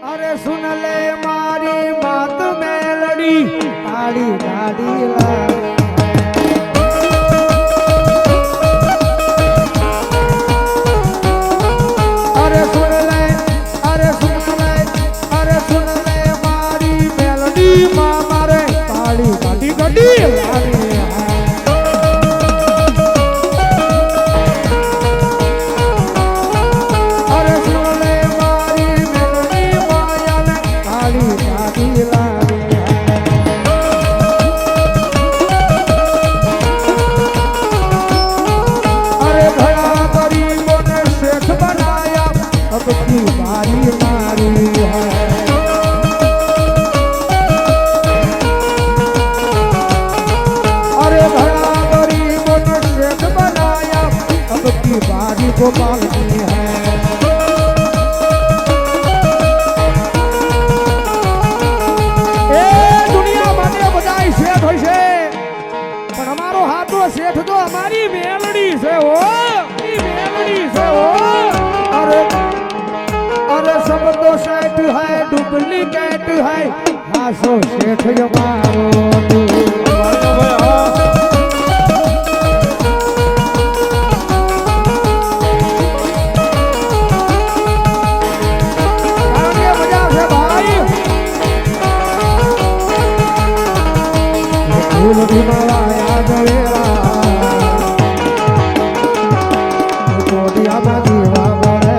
अरे सुन ले मारी बात मेलडी ताड़ी गाड़ी लागे अरे सुन ले अरे सुन ले अरे सुन ले मारी मेलडी मां मारे ताड़ी गाड़ी गाड़ी लागे बारी मारी है अरे भला गरीबों ने शेख बनाया अब की बारी को मांगनी है ए दुनिया माने बधाई शेठ होय छे पण हमारो हाथो शेठ तो हमारी मेलडी से हो मेलडी से हो अरे अरे सब तो सेठ है डुप्लीकेट है हासो सेठ मारो मजा से भाई फूल भी माया गवेरा कोडिया में दीवा बोले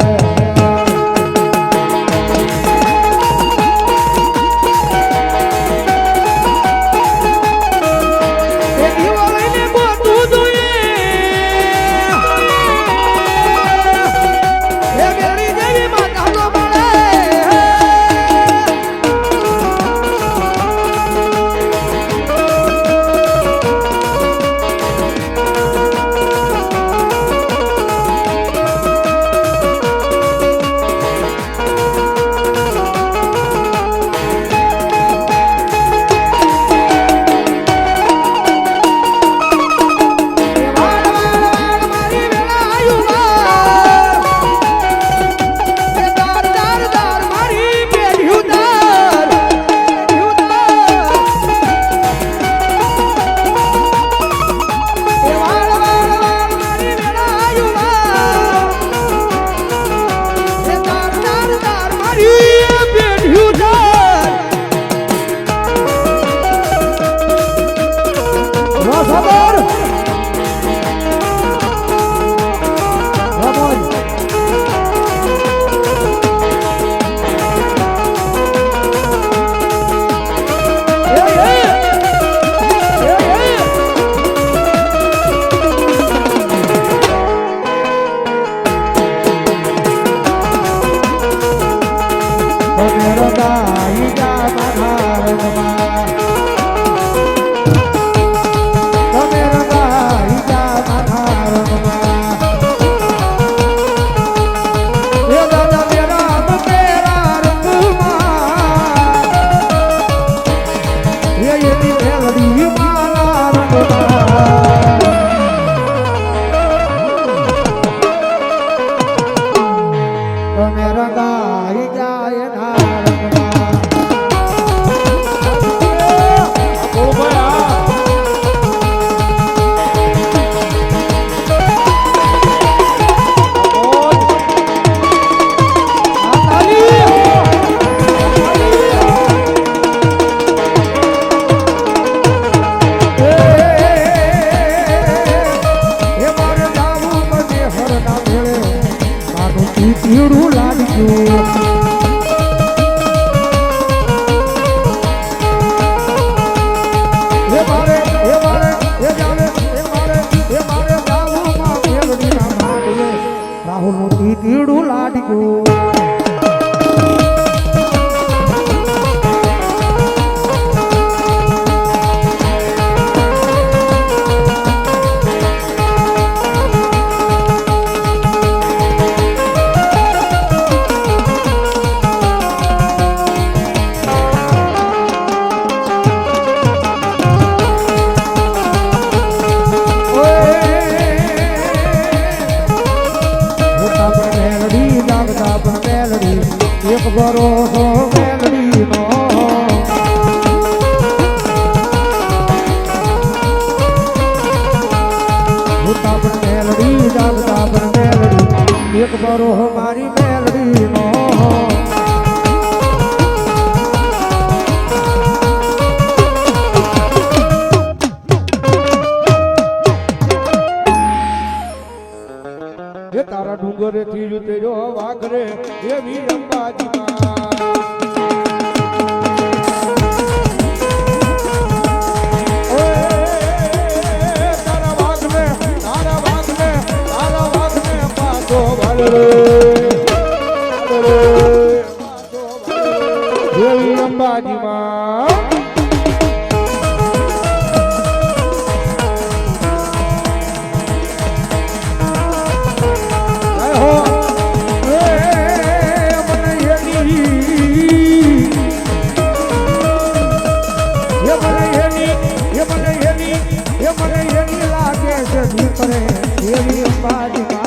ભરોસો મેલડીનો ભૂતા પણ મેલડી જાગતા પણ મેલડી એક ભરોસો મારી મેલડીનો એ તારા ડુંગરે થી જુતે જો વાઘરે એવી અંબાજીમાં તારા વાઘને પાછો ભરે એવી અંબાજીમાં એવી અંબાજીમાં